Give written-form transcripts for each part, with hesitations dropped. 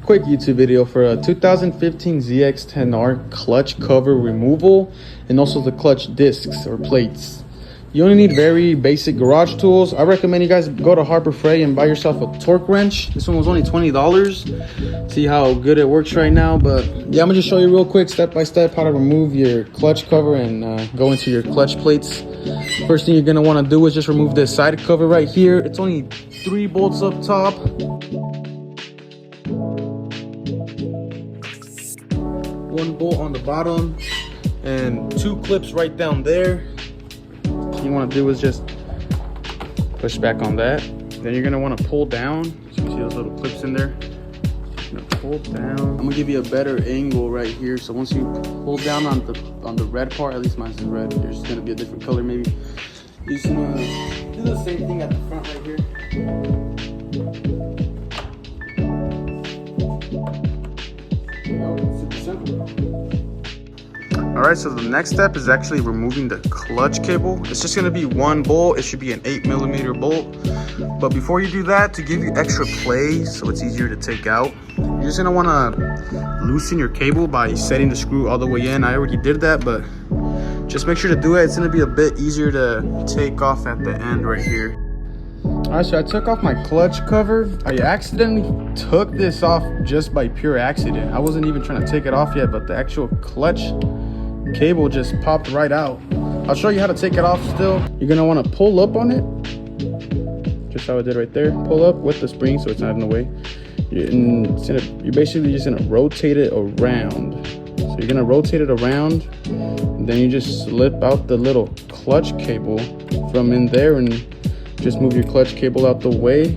Quick YouTube video for a 2015 ZX10R clutch cover removal and also the clutch discs or plates. You only need very basic garage tools. I recommend you guys go to Harbor Freight and buy yourself a torque wrench. This one was only $20. See how good it works right now. But yeah, I'm gonna just show you real quick step by step how to remove your clutch cover and go into your clutch plates. First thing you're gonna want to do is just remove this side cover right here. It's only 3 bolts up top, 1 bolt on the bottom, and 2 clips right down there. What you want to do is just push back on that. Then you're going to want to pull down. So you see those little clips in there. You're going to pull down. I'm going to give you a better angle right here. So once you pull down on the red part, at least mine's is red. There's going to be a different color maybe. You're just going to do the same thing at the front right here. Super simple. Alright, so the next step is actually removing the clutch cable. It's just going to be 1 bolt. It should be an 8mm bolt. But before you do that, to give you extra play so it's easier to take out, you're just going to want to loosen your cable by setting the screw all the way in. I already did that, but just make sure to do it. It's going to be a bit easier to take off at the end right here. Alright, so I took off my clutch cover. I accidentally took this off just by pure accident. I wasn't even trying to take it off yet, but the actual clutch cable just popped right out. I'll show you how to take it off still. You're gonna want to pull up on it, just how I did right there. Pull up with the spring so it's not in the way. You're basically just gonna rotate it around. So you're gonna rotate it around, and then you just slip out the little clutch cable from in there and just move your clutch cable out the way.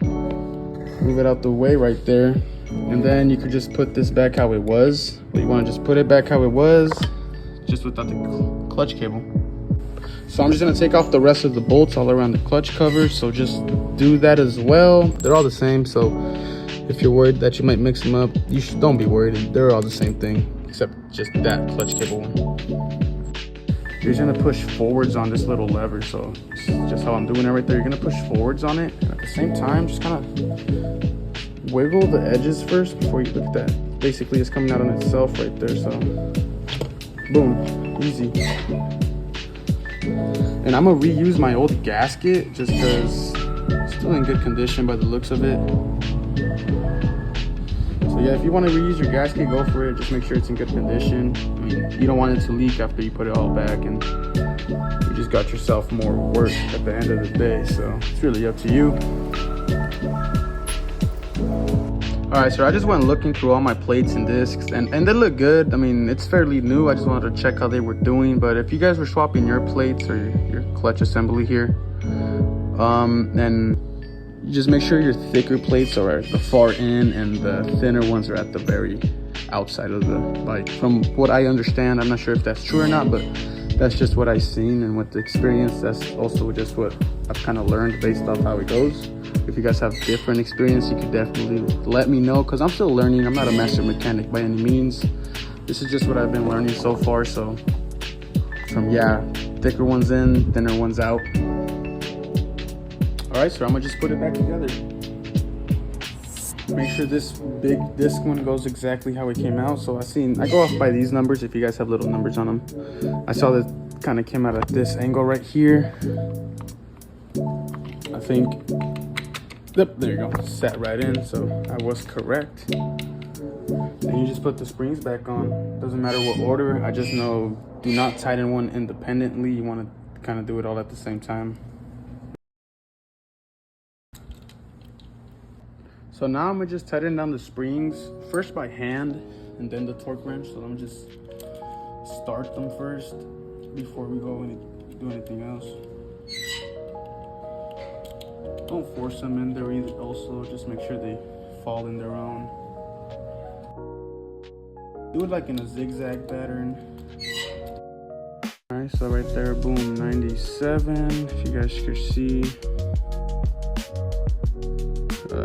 Move it out the way right there. And then you could just put this back how it was. But you want to just put it back how it was, just without the clutch cable. So I'm just going to take off the rest of the bolts all around the clutch cover. So just do that as well. They're all the same. So if you're worried that you might mix them up, don't be worried. They're all the same thing, except just that clutch cable one. You're just going to push forwards on this little lever. So just how I'm doing it right there. You're going to push forwards on it. And at the same time, just kind of wiggle the edges first before you look at that. Basically, it's coming out on itself right there. So boom, easy. And I'm gonna reuse my old gasket just because it's still in good condition by the looks of it. So yeah, if you want to reuse your gasket, go for it. Just make sure it's in good condition. I mean, you don't want it to leak after you put it all back, and you just got yourself more work at the end of the day. So it's really up to you. Alright, so I just went looking through all my plates and discs, and they look good. I mean, it's fairly new. I just wanted to check how they were doing. But if you guys were swapping your plates or your clutch assembly here, then you just make sure your thicker plates are at the far end and the thinner ones are at the very outside of the bike. From what I understand, I'm not sure if that's true or not, but that's just what I've seen, and with the experience, that's also just what I've kind of learned based off how it goes. If you guys have different experience, you could definitely let me know, because I'm still learning. I'm not a master mechanic by any means. This is just what I've been learning so far. So from thicker ones in, thinner ones out. All right, so I'm gonna just put it back together. Make sure this big disc one goes exactly how it came out. So I go off by these numbers if you guys have little numbers on them. I saw that kind of came out at this angle right here. I think, yep, there you go, sat right in, so I was correct. And you just put the springs back on. Doesn't matter what order. I just know, do not tighten one independently. You want to kind of do it all at the same time. So now I'm gonna just tighten down the springs first by hand and then the torque wrench. So let me just start them first before we go and do anything else. Don't force them in there either. Also, just make sure they fall in their own. Do it like in a zigzag pattern. All right, so right there, boom, 97. If you guys can see,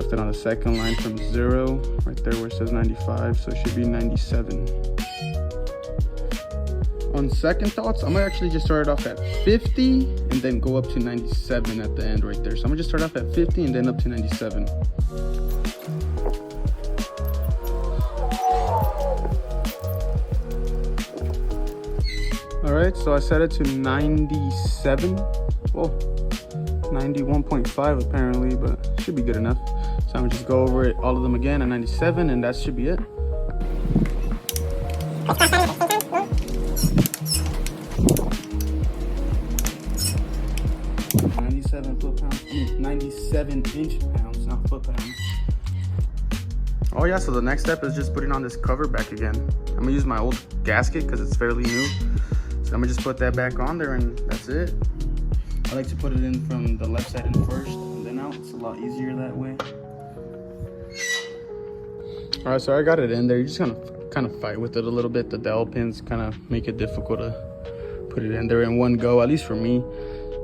fit on the second line from 0, right there where it says 95, so it should be 97. On second thoughts, I'm gonna actually just start it off at 50 and then go up to 97 at the end right there. So I'm gonna just start off at 50 and then up to 97. right, so I set it to 97. Well, 91.5 apparently, but should be good enough. So I'm gonna just go over it, all of them again at 97, and that should be it. 97 foot-pounds, 97 inch-pounds, not foot-pounds. Oh yeah, so the next step is just putting on this cover back again. I'm gonna use my old gasket because it's fairly new. So I'm gonna just put that back on there and that's it. I like to put it in from the left side in first and then out. It's a lot easier that way. All right, so I got it in there. You're just gonna kind of fight with it a little bit. The dowel pins kind of make it difficult to put it in there in one go, at least for me.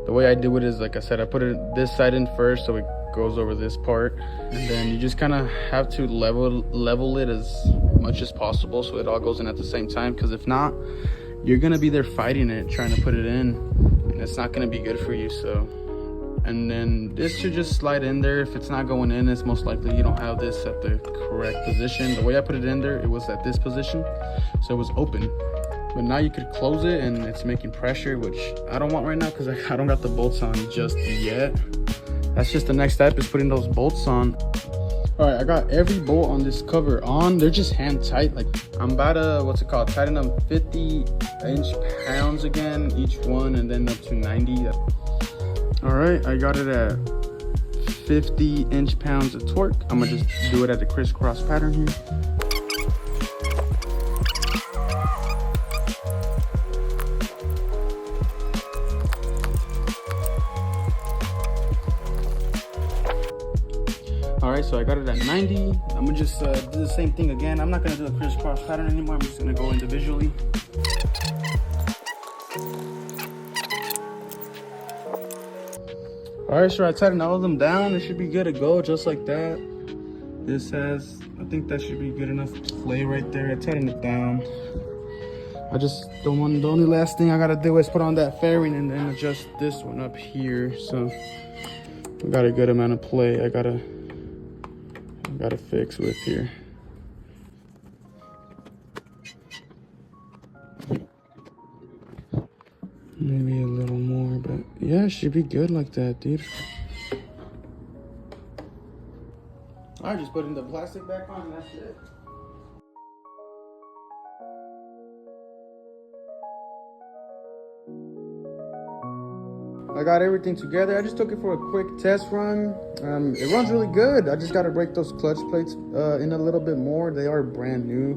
The way I do it is, like I said, I put it this side in first so it goes over this part, and then you just kind of have to level it as much as possible so it all goes in at the same time, because if not, you're gonna be there fighting it, trying to put it in, and it's not gonna be good for you. So, and then this should just slide in there. If it's not going in, it's most likely you don't have this at the correct position. The way I put it in there, it was at this position, so it was open. But now you could close it and it's making pressure, which I don't want right now because I don't got the bolts on just yet. That's just the next step, is putting those bolts on. All right, I got every bolt on this cover on. They're just hand tight. Like, I'm about to, tighten them 50 inch-pounds again, each one, and then up to 90. All right, I got it at 50 inch-pounds of torque. I'm gonna just do it at the crisscross pattern here. All right, so I got it at 90. I'm gonna just do the same thing again. I'm not gonna do a crisscross pattern anymore. I'm just gonna go individually. All right, so I tightened all of them down. It should be good to go, just like that. This has, I think that should be good enough play right there. I tightened it down. I just don't want, the only last thing I gotta do is put on that fairing and then adjust this one up here. So we got a good amount of play I gotta fix with here. Maybe a little more, but yeah, it should be good like that, dude. All right, just putting the plastic back on and that's it. I got everything together. I just took it for a quick test run. It runs really good. I just got to break those clutch plates in a little bit more. They are brand new,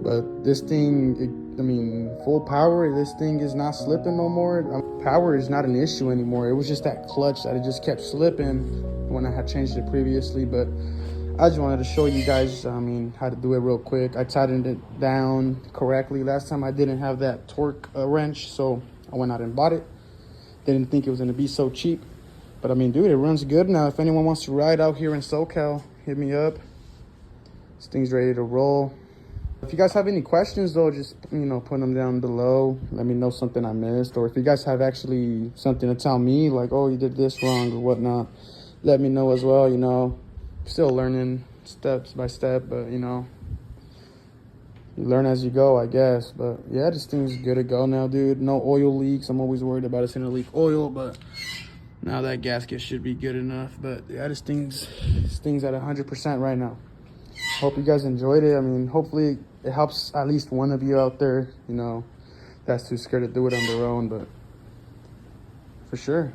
but this thing, I mean, full power, this thing is not slipping no more. Power is not an issue anymore. It was just that clutch that it just kept slipping when I had changed it previously. But I just wanted to show you guys, I mean, how to do it real quick. I tightened it down correctly. Last time I didn't have that torque wrench, so I went out and bought it. Didn't think it was gonna be so cheap, but I mean, dude, it runs good now. If anyone wants to ride out here in SoCal, hit me up. This thing's ready to roll. If you guys have any questions though, just, you know, put them down below. Let me know something I missed, or if you guys have actually something to tell me, like, oh, you did this wrong or whatnot, let me know as well. You know, still learning steps by step, but you know, you learn as you go, I guess. But yeah, this thing's good to go now, dude. No oil leaks. I'm always worried about it's gonna leak oil, but now that gasket should be good enough. But yeah, this thing's at 100% right now. Hope you guys enjoyed it. I mean, hopefully it helps at least one of you out there, you know, that's too scared to do it on their own, but for sure.